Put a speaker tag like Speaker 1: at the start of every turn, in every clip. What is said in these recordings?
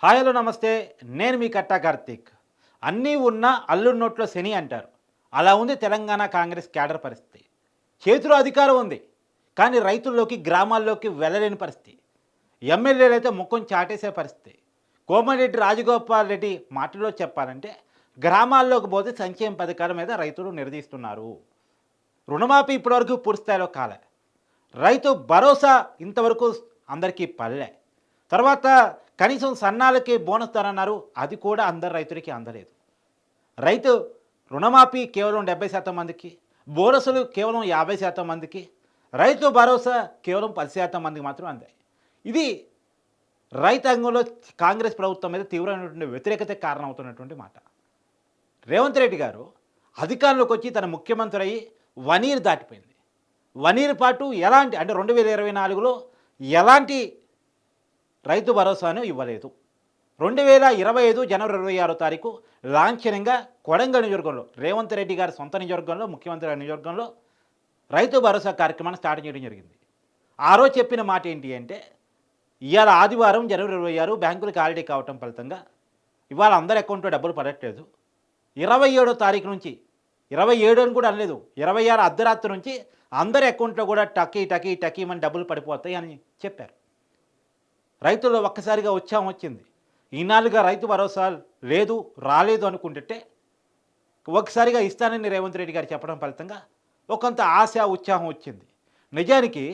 Speaker 1: Hi hello నమస్తే. నేను మీ కట్టా కార్తీక్. అన్నీ ఉన్న అల్లుడి నోట్లో శని అంటారు. అలా ఉంది తెలంగాణ కాంగ్రెస్ క్యాడర్ పరిస్థితి. చేతిలో అధికారం ఉంది. కానీ రైతుల్లోకి, గ్రామాల్లోకి వెళ్ళలేని పరిస్థితి. ఎమ్మెల్యేలైతే ముఖం చాటేసే పరిస్థితి. కోమటిరెడ్డి రాజగోపాల్ రెడ్డి మాటల్లో చెప్పాలంటే గ్రామాల్లోకి పోతే సంక్షేమ పథకాల మీద రైతులు నిలదీస్తున్నారు. రుణమాఫీ ఇప్పటివరకు పూర్తి స్థాయిలో కాలే. రైతు భరోసా ఇంతవరకు అందరికీ పల్లె. తర్వాత కనీసం సన్నాలకి బోనస్ ధర అన్నారు, అది కూడా అందరు రైతులకి అందలేదు. రైతు రుణమాఫీ కేవలం 70% మందికి, బోనసులు కేవలం 50% మందికి, రైతు భరోసా కేవలం 10% మందికి మాత్రం అందాయి. ఇది రైతాంగంలో కాంగ్రెస్ ప్రభుత్వం మీద తీవ్రమైనటువంటి వ్యతిరేకత కారణమవుతున్నటువంటి మాట. రేవంత్ రెడ్డి గారు అధికారంలోకి వచ్చి తన ముఖ్యమంత్రి అయ్యి 1 ఇయర్ దాటిపోయింది. 1 ఇయర్ పాటు ఎలాంటి అంటే 2024లో ఎలాంటి రైతు భరోసాను ఇవ్వలేదు. 2025 జనవరి 26వ తారీఖు లాంఛనంగా కొడంగల్ నియోజకవర్గంలో రేవంత్ రెడ్డి గారి సొంత నియోజకవర్గంలో, ముఖ్యమంత్రి గారి నియోజకవర్గంలో రైతు భరోసా కార్యక్రమాన్ని స్టార్ట్ చేయడం జరిగింది. ఆ రోజు చెప్పిన మాట ఏంటి అంటే, ఇవాళ ఆదివారం జనవరి 26 బ్యాంకులకు హాలిడే కావటం ఫలితంగా ఇవాళ అందరి అకౌంట్లో డబ్బులు పడట్లేదు. 27వ తారీఖు నుంచి, 27 అని కూడా అనలేదు, 26 అర్ధరాత్రి నుంచి అందరి అకౌంట్లో కూడా టకీమని డబ్బులు పడిపోతాయి అని చెప్పారు. రైతుల్లో ఒక్కసారిగా ఉత్సాహం వచ్చింది. ఈనాలుగా రైతు భరోసా లేదు, రాలేదు అనుకుంటుంటే ఒక్కసారిగా ఇస్తానని రేవంత్ రెడ్డి గారు చెప్పడం ఫలితంగా ఒకంత ఆశ, ఉత్సాహం వచ్చింది. నిజానికి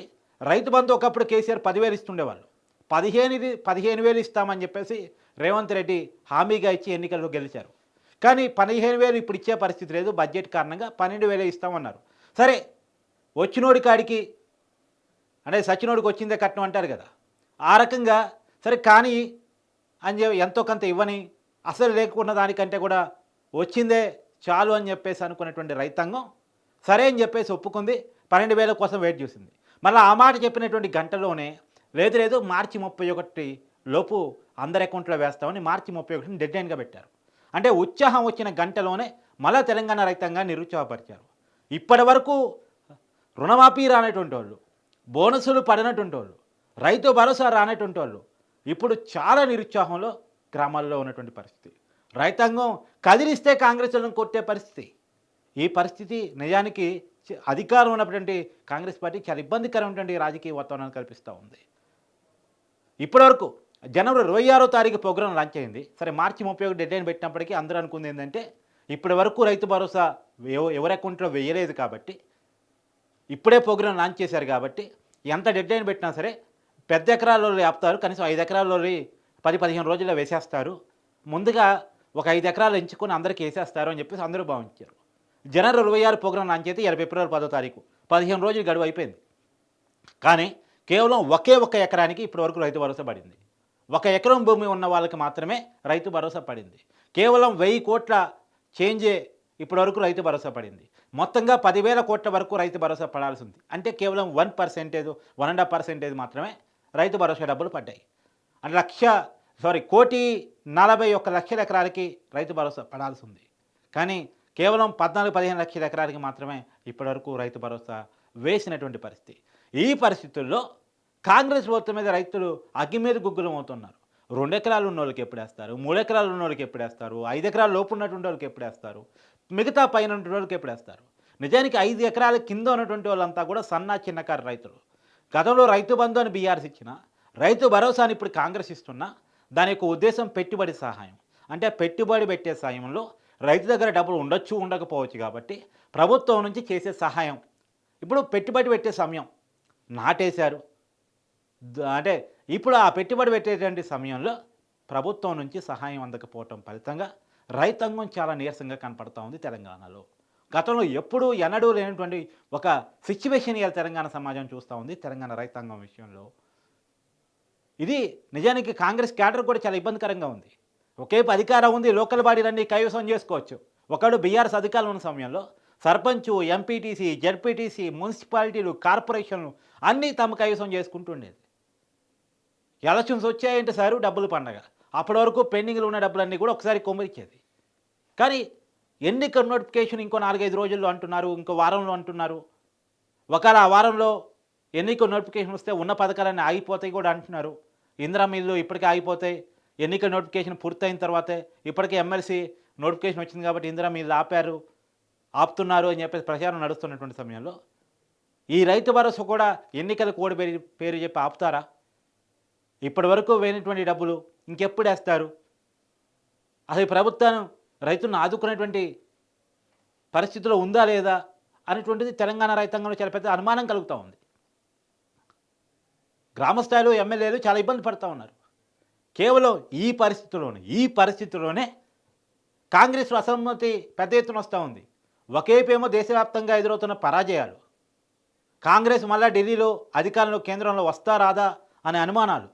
Speaker 1: రైతు బంధు ఒకప్పుడు కేసీఆర్ 10,000 ఇస్తుండేవాళ్ళు. 15,000 ఇస్తామని చెప్పేసి రేవంత్ రెడ్డి హామీగా ఇచ్చి ఎన్నికల్లో గెలిచారు. కానీ 15,000 ఇప్పుడు ఇచ్చే పరిస్థితి లేదు, బడ్జెట్ కారణంగా 12,000 ఇస్తామన్నారు. సరే, వచ్చినోడి కాడికి అంటే సచ్చినోడికి వచ్చిందే కట్నం అంటారు కదా, ఆ రకంగా సరే కానీ అని ఎంతో కొంత ఇవ్వని, అసలు లేకున్న దానికంటే కూడా వచ్చిందే చాలు అని చెప్పేసి అనుకున్నటువంటి రైతాంగం సరే అని చెప్పేసి ఒప్పుకుంది. 12,000 కోసం వెయిట్ చేసింది. మళ్ళీ ఆ మాట చెప్పినటువంటి గంటలోనే లేదు మార్చి 31 లోపు అందరి అకౌంట్లో వేస్తామని మార్చి 31 డెడ్ లైన్గా పెట్టారు. అంటే ఉత్సాహం వచ్చిన గంటలోనే మళ్ళా తెలంగాణ రైతాంగాన్ని నిరుత్సాహపరిచారు. ఇప్పటి వరకు రుణమాఫీ రానటువంటి వాళ్ళు, బోనసులు పడినటువంటి వాళ్ళు, రైతు భరోసా రానటువంటి వాళ్ళు ఇప్పుడు చాలా నిరుత్సాహంలో గ్రామాల్లో ఉన్నటువంటి పరిస్థితి. రైతాంగం కదిలిస్తే కాంగ్రెస్లను కొట్టే పరిస్థితి. ఈ పరిస్థితి నిజానికి అధికారం ఉన్నటువంటి కాంగ్రెస్ పార్టీ చాలా ఇబ్బందికరమైనటువంటి రాజకీయ వాతావరణాన్ని కల్పిస్తూ ఉంది. ఇప్పటివరకు జనవరి 26వ తారీఖు ప్రోగ్రాం లాంచ్ అయింది. సరే, మార్చి 31 డెడ్ లైన్ పెట్టినప్పటికీ అందరూ అనుకుంది ఏంటంటే ఇప్పటి వరకు రైతు భరోసా ఎవరి అకౌంట్లో వేయలేదు కాబట్టి, ఇప్పుడే ప్రోగ్రాం లాంచ్ చేశారు కాబట్టి ఎంత డెడ్ లైన్ పెట్టినా సరే పెద్ద ఎకరాల్లో ఆపుతారు, కనీసం 5 ఎకరాల్లో 10-15 రోజుల్లో వేసేస్తారు, ముందుగా ఒక 5 ఎకరాలు ఎంచుకొని అందరికీ వేసేస్తారు అని చెప్పేసి అందరూ భావించారు. జనవరి 26 ప్రోగ్రాం లాంచ్ అయితే ఫిబ్రవరి 10వ తారీఖు 15 రోజులు గడువు అయిపోయింది. కానీ కేవలం ఒక్క ఎకరానికి ఇప్పటివరకు రైతు భరోసా పడింది. 1 ఎకరం భూమి ఉన్న వాళ్ళకి మాత్రమే రైతు భరోసా పడింది. కేవలం 1000 కోట్ల చేంజే ఇప్పటివరకు రైతు భరోసా పడింది. మొత్తంగా 10,000 కోట్ల వరకు రైతు భరోసా పడాల్సి ఉంది. అంటే కేవలం 1%, 1.5% మాత్రమే రైతు భరోసా డబ్బులు పడ్డాయి. అంటే 1,41,00,000 ఎకరాలకి రైతు భరోసా పడాల్సి ఉంది. కానీ కేవలం 14-15 లక్షల ఎకరాలకి మాత్రమే ఇప్పటివరకు రైతు భరోసా వేసినటువంటి పరిస్థితి. ఈ పరిస్థితుల్లో కాంగ్రెస్ ప్రభుత్వం మీద రైతులు అగ్గి మీద గుగ్గులం అవుతున్నారు. 2 ఎకరాలు ఉన్న వాళ్ళకి ఎప్పుడు వేస్తారు, 3 ఎకరాలు ఉన్న వాళ్ళకి ఎప్పుడు వేస్తారు, 5 ఎకరాల లోపు ఉన్నటువంటి వాళ్ళకి ఎప్పుడు వేస్తారు, మిగతా పైన ఉన్నటువంటి వాళ్ళకి ఎప్పుడు వేస్తారు. నిజానికి 5 ఎకరాల కింద ఉన్నటువంటి వాళ్ళంతా కూడా చిన్నకారు రైతులు. గతంలో రైతు బంధు అని బీఆర్ఎస్ ఇచ్చిన, రైతు భరోసాని ఇప్పుడు కాంగ్రెస్ ఇస్తున్నా, దాని యొక్క ఉద్దేశం పెట్టుబడి సహాయం. అంటే పెట్టుబడి పెట్టే సాయంలో రైతు దగ్గర డబ్బులు ఉండొచ్చు, ఉండకపోవచ్చు కాబట్టి ప్రభుత్వం నుంచి చేసే సహాయం. ఇప్పుడు పెట్టుబడి పెట్టే సమయం నాటేశారు, అంటే ఇప్పుడు ఆ పెట్టుబడి పెట్టేటువంటి సమయంలో ప్రభుత్వం నుంచి సహాయం అందకపోవటం ఫలితంగా రైతాంగం చాలా నీరసంగా కనపడుతూ ఉంది తెలంగాణలో. గతంలో ఎన్నడూ లేనటువంటి ఒక సిచ్యువేషన్ ఇవాళ తెలంగాణ సమాజం చూస్తూ ఉంది తెలంగాణ రైతాంగం విషయంలో. ఇది నిజానికి కాంగ్రెస్ క్యాడర్ కూడా చాలా ఇబ్బందికరంగా ఉంది. ఒకేపు అధికారం ఉంది, లోకల్ బాడీలన్నీ కైవసం చేసుకోవచ్చు. ఒకడు బీఆర్ఎస్ అధికారంలో ఉన్న సమయంలో సర్పంచు, ఎంపీటీసీ, జడ్పీటీసీ, మున్సిపాలిటీలు, కార్పొరేషన్లు అన్నీ తమ కైవసం చేసుకుంటుండేది. ఎలక్షన్స్ వచ్చాయంటే సారు డబ్బులు పండగ. అప్పటి వరకు పెండింగ్లు ఉన్న డబ్బులన్నీ కూడా ఒకసారి కొమ్మరిచ్చేది. కానీ ఎన్నికల నోటిఫికేషన్ ఇంకో 4-5 రోజుల్లో అంటున్నారు, ఇంకో వారంలో అంటున్నారు. ఒకవేళ ఆ వారంలో ఎన్నికల నోటిఫికేషన్ వస్తే ఉన్న పథకాలన్నీ ఆగిపోతాయి కూడా అంటున్నారు. ఇందిరమ్మ ఇల్లు ఇప్పటికే ఆగిపోతాయి, ఎన్నికల నోటిఫికేషన్ పూర్తయిన తర్వాతే ఇప్పటికే ఎమ్మెల్సీ నోటిఫికేషన్ వచ్చింది కాబట్టి ఇందిరా మీరు ఆపుతున్నారు అని చెప్పేసి ప్రచారం నడుస్తున్నటువంటి సమయంలో ఈ రైతు భరోసా కూడా ఎన్నికల కోడ్ పేరు చెప్పి ఆపుతారా? ఇప్పటి వరకు వేయనటువంటి డబ్బులు ఇంకెప్పుడు వేస్తారు? అసలు ప్రభుత్వం రైతులను ఆదుకునేటువంటి పరిస్థితిలో ఉందా లేదా అనేటువంటిది తెలంగాణ రైతాంగంలో చాలా పెద్ద అనుమానం కలుగుతూ ఉంది. గ్రామస్థాయిలో ఎమ్మెల్యేలు చాలా ఇబ్బంది పడుతూ ఉన్నారు. కేవలం ఈ పరిస్థితుల్లోనే కాంగ్రెస్లో అసమ్మతి పెద్ద ఎత్తున వస్తూ ఉంది. ఒకేపేమో దేశవ్యాప్తంగా ఎదురవుతున్న పరాజయాలు, కాంగ్రెస్ మళ్ళా ఢిల్లీలో అధికారంలో కేంద్రంలో వస్తా రాదా అనే అనుమానాలు.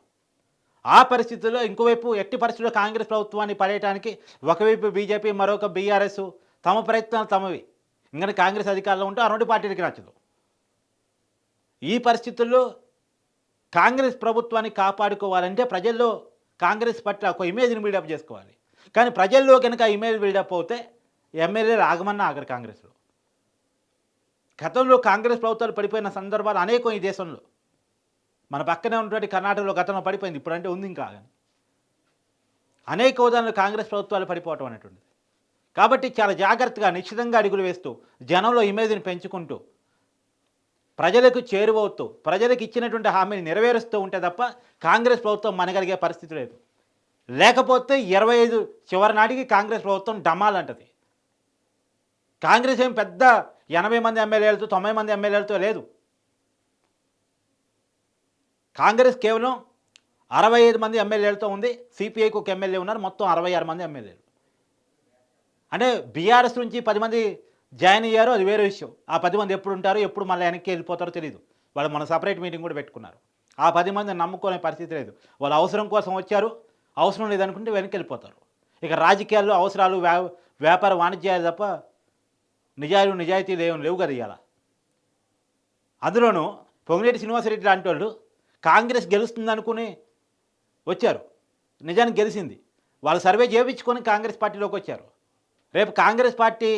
Speaker 1: ఆ పరిస్థితుల్లో ఇంకోవైపు ఎట్టి పరిస్థితుల్లో కాంగ్రెస్ ప్రభుత్వాన్ని పడేయడానికి ఒకవైపు బీజేపీ, మరొక బీఆర్ఎస్ తమ ప్రయత్నాలు తమవి. ఇంకా కాంగ్రెస్ అధికారంలో ఉంటే ఆ రెండు పార్టీలకి నచ్చదు. ఈ పరిస్థితుల్లో కాంగ్రెస్ ప్రభుత్వాన్ని కాపాడుకోవాలంటే ప్రజల్లో కాంగ్రెస్ పట్ల ఒక ఇమేజ్ని బిల్డప్ చేసుకోవాలి. కానీ ప్రజల్లో కనుక ఇమేజ్ బిల్డప్ అవుతే ఎమ్మెల్యేలు ఆగమన్నా ఆగరు కాంగ్రెస్లో. గతంలో కాంగ్రెస్ ప్రభుత్వాలు పడిపోయిన సందర్భాలు అనేకం ఈ దేశంలో. మన పక్కనే ఉన్నటువంటి కర్ణాటకలో గతంలో పడిపోయింది, ఇప్పుడంటే ఉంది ఇంకా. అనేక ఉదాహరణలు కాంగ్రెస్ ప్రభుత్వాలు పడిపోవటం అనేటువంటిది. కాబట్టి చాలా జాగ్రత్తగా నిశ్చితంగా అడుగులు వేస్తూ జనంలో ఇమేజ్ని పెంచుకుంటూ ప్రజలకు చేరువవుతూ ప్రజలకు ఇచ్చినటువంటి హామీని నెరవేరుస్తూ ఉంటే తప్ప కాంగ్రెస్ ప్రభుత్వం మనగలిగే పరిస్థితి లేదు. లేకపోతే 25 చివరి నాటికి కాంగ్రెస్ ప్రభుత్వం డమాలంటది. కాంగ్రెస్ ఏం పెద్ద 80 మంది ఎమ్మెల్యేలతో 90 మంది ఎమ్మెల్యేలతో లేదు. కాంగ్రెస్ కేవలం 65 మంది ఎమ్మెల్యేలతో ఉంది. సిపిఐకి ఒక ఎమ్మెల్యే ఉన్నారు. మొత్తం 66 మంది ఎమ్మెల్యేలు. అంటే బీఆర్ఎస్ నుంచి 10 మంది జాయిన్ అయ్యారు, అది వేరే విషయం. ఆ 10 మంది ఎప్పుడు ఉంటారో ఎప్పుడు మళ్ళీ వెనక్కి వెళ్ళిపోతారో తెలియదు. వాళ్ళు మన సపరేట్ మీటింగ్ కూడా పెట్టుకున్నారు. ఆ 10 మందిని నమ్ముకునే పరిస్థితి లేదు. వాళ్ళు అవసరం కోసం వచ్చారు, అవసరం లేదనుకుంటే వెనక్కి వెళ్ళిపోతారు. ఇక రాజకీయాల్లో అవసరాలు వ్యాపార వాణిజ్యాలు తప్ప నిజాయితీలు ఏమి లేవు కదా ఇవాళ. అందులోనూ పొంగిరెడ్డి శ్రీనివాసరెడ్డి లాంటి వాళ్ళు కాంగ్రెస్ గెలుస్తుంది అనుకుని వచ్చారు. నిజానికి గెలిచింది. వాళ్ళు సర్వే చేయించుకొని కాంగ్రెస్ పార్టీలోకి వచ్చారు. రేపు కాంగ్రెస్ పార్టీ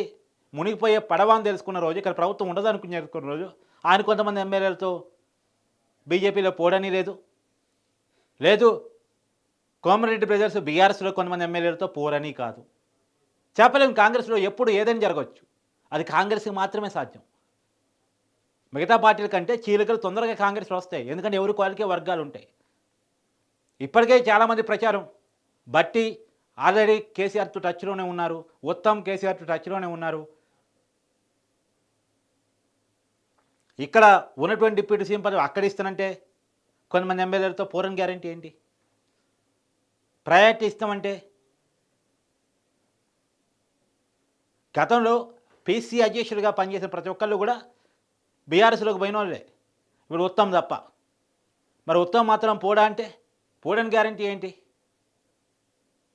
Speaker 1: మునిగిపోయే పడవ అని తెలుసుకున్న రోజు, ఇక్కడ ప్రభుత్వం ఉండదు అనుకుని తెలుసుకున్న రోజు ఆయన కొంతమంది ఎమ్మెల్యేలతో బీజేపీలో పోవడని లేదు కోమరెడ్డి బ్రదర్స్ బీఆర్ఎస్లో కొంతమంది ఎమ్మెల్యేలతో పోరని కాదు. చెప్పలేము. కాంగ్రెస్లో ఎప్పుడు ఏదైనా జరగవచ్చు. అది కాంగ్రెస్కి మాత్రమే సాధ్యం. మిగతా పార్టీల కంటే చీలికలు తొందరగా కాంగ్రెస్లో వస్తాయి. ఎందుకంటే ఎవరికి వాళ్ళకే వర్గాలు ఉంటాయి. ఇప్పటికే చాలామంది ప్రచారం బట్టి ఆల్రెడీ కేసీఆర్తో టచ్లోనే ఉన్నారు, ఉత్తమ్ కేసీఆర్తో టచ్లోనే ఉన్నారు. ఇక్కడ ఉన్నటువంటి డిప్యూటీ సీఎం పదవి అక్కడ ఇస్తానంటే కొంతమంది ఎమ్మెల్యేలతో పోరని గ్యారంటీ ఏంటి? ప్రయారిటీ ఇస్తామంటే గతంలో పీసీ అధ్యక్షుడిగా పనిచేసిన ప్రతి ఒక్కళ్ళు కూడా బీఆర్ఎస్లోకి పోయిన వాళ్ళే. ఇప్పుడు ఉత్తమ్ తప్ప. మరి ఉత్తమ్ మాత్రం పోడా అంటే పోడని గ్యారంటీ ఏంటి?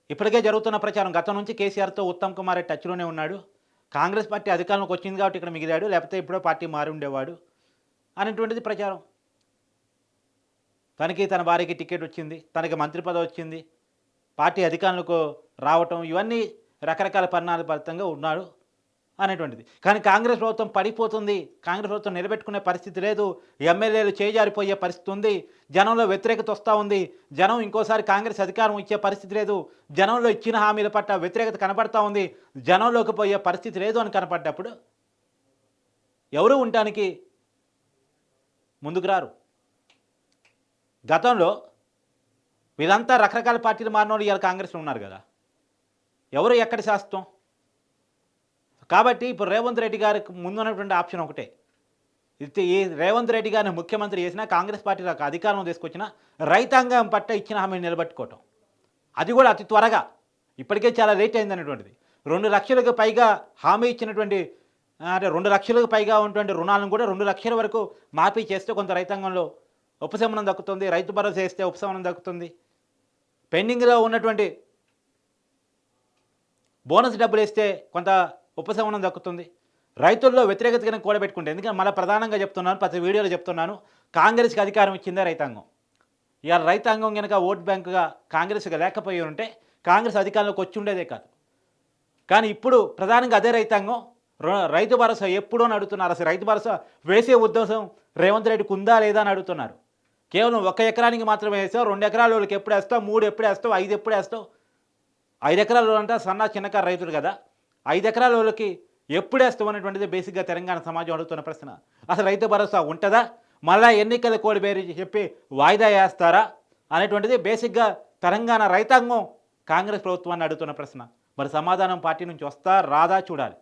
Speaker 1: ఇప్పటికే జరుగుతున్న ప్రచారం గతం నుంచి కేసీఆర్తో ఉత్తమ్ కుమార్ రెడ్డి టచ్లోనే ఉన్నాడు. కాంగ్రెస్ పార్టీ అధికారంలోకి వచ్చింది కాబట్టి ఇక్కడ మిగిలాడు, లేకపోతే ఇప్పుడో పార్టీ మారి ఉండేవాడు అనేటువంటిది ప్రచారం. తనకి తన భార్యకి టికెట్ వచ్చింది, తనకి మంత్రి పదవి వచ్చింది, పార్టీ అధికారంలోకి రావటం, ఇవన్నీ రకరకాల పరిణామాల ఫలితంగా ఉన్నాడు అనేటువంటిది. కానీ కాంగ్రెస్ ప్రభుత్వం పడిపోతుంది, కాంగ్రెస్ ప్రభుత్వం నిలబెట్టుకునే పరిస్థితి లేదు, ఎమ్మెల్యేలు చేజారిపోయే పరిస్థితి ఉంది, జనంలో వ్యతిరేకత వస్తూ ఉంది, జనం ఇంకోసారి కాంగ్రెస్ అధికారం ఇచ్చే పరిస్థితి లేదు, జనంలో ఇచ్చిన హామీల పట్ల వ్యతిరేకత కనపడతా ఉంది, జనంలోకి పోయే పరిస్థితి లేదు అని కనపడ్డప్పుడు ఎవరు ఉండటానికి ముందుకు రారు. గతంలో వీళ్ళంతా రకరకాల పార్టీలు మారినోళ్ళు ఇవాళ కాంగ్రెస్లో ఉన్నారు కదా. ఎవరు ఎక్కడి శాస్త్రం? కాబట్టి ఇప్పుడు రేవంత్ రెడ్డి గారికి ముందున్నటువంటి ఆప్షన్ ఒకటే. ఈ రేవంత్ రెడ్డి గారిని ముఖ్యమంత్రి చేసినా, కాంగ్రెస్ పార్టీలకు అధికారం తీసుకొచ్చినా రైతాంగం పట్ల ఇచ్చిన హామీని నిలబెట్టుకోవటం. అది కూడా అతి త్వరగా. ఇప్పటికే చాలా లేట్ అయింది అనేటువంటిది. 2 లక్షలకు పైగా హామీ ఇచ్చినటువంటి, అంటే 2 లక్షలకు పైగా ఉన్నటువంటి రుణాలను కూడా 2 లక్షల వరకు మాఫీ చేస్తే కొంత రైతాంగంలో ఉపశమనం దక్కుతుంది. రైతు భరోసా చేస్తే ఉపశమనం దక్కుతుంది. పెండింగ్లో ఉన్నటువంటి బోనస్ డబ్బులు వేస్తే కొంత ఉపశమనం దక్కుతుంది. రైతుల్లో వ్యతిరేకత కనుక కూడబెట్టుకుంటే, ఎందుకంటే మళ్ళీ ప్రధానంగా చెప్తున్నాను, ప్రతి వీడియోలో చెప్తున్నాను, కాంగ్రెస్కి అధికారం ఇచ్చిందే రైతాంగం. ఇవాళ రైతాంగం కనుక ఓట్ బ్యాంకుగా కాంగ్రెస్గా లేకపోయి ఉంటే కాంగ్రెస్ అధికారంలోకి వచ్చి ఉండేదే కాదు. కానీ ఇప్పుడు ప్రధానంగా అదే రైతాంగం రైతు భరోసా ఎప్పుడో అని అడుగుతున్నారు. అసలు రైతు భరోసా వేసే ఉద్దేశం రేవంత్ రెడ్డికి ఉందా లేదా అని అడుగుతున్నారు. కేవలం 1 ఎకరానికి మాత్రమే వేసావు, 2 ఎకరాల వాళ్ళకి ఎప్పుడు వేస్తావు, 3 ఎప్పుడు వేస్తావు, 5 ఎప్పుడు వేస్తావు? 5 ఎకరాల వాళ్ళంటే సన్న చిన్నకారు రైతులు కదా, 5 ఎకరాల వాళ్ళకి ఎప్పుడు వేస్తావు అనేటువంటిది బేసిక్గా తెలంగాణ సమాజం అడుగుతున్న ప్రశ్న. అసలు రైతు భరోసా ఉంటుందా, మళ్ళా ఎన్నికల కోడి పేరు చెప్పి వాయిదా వేస్తారా అనేటువంటిది బేసిక్గా తెలంగాణ రైతాంగం కాంగ్రెస్ ప్రభుత్వాన్ని అడుగుతున్న ప్రశ్న. మరి సమాధానం పార్టీ నుంచి వస్తా రాదా చూడాలి.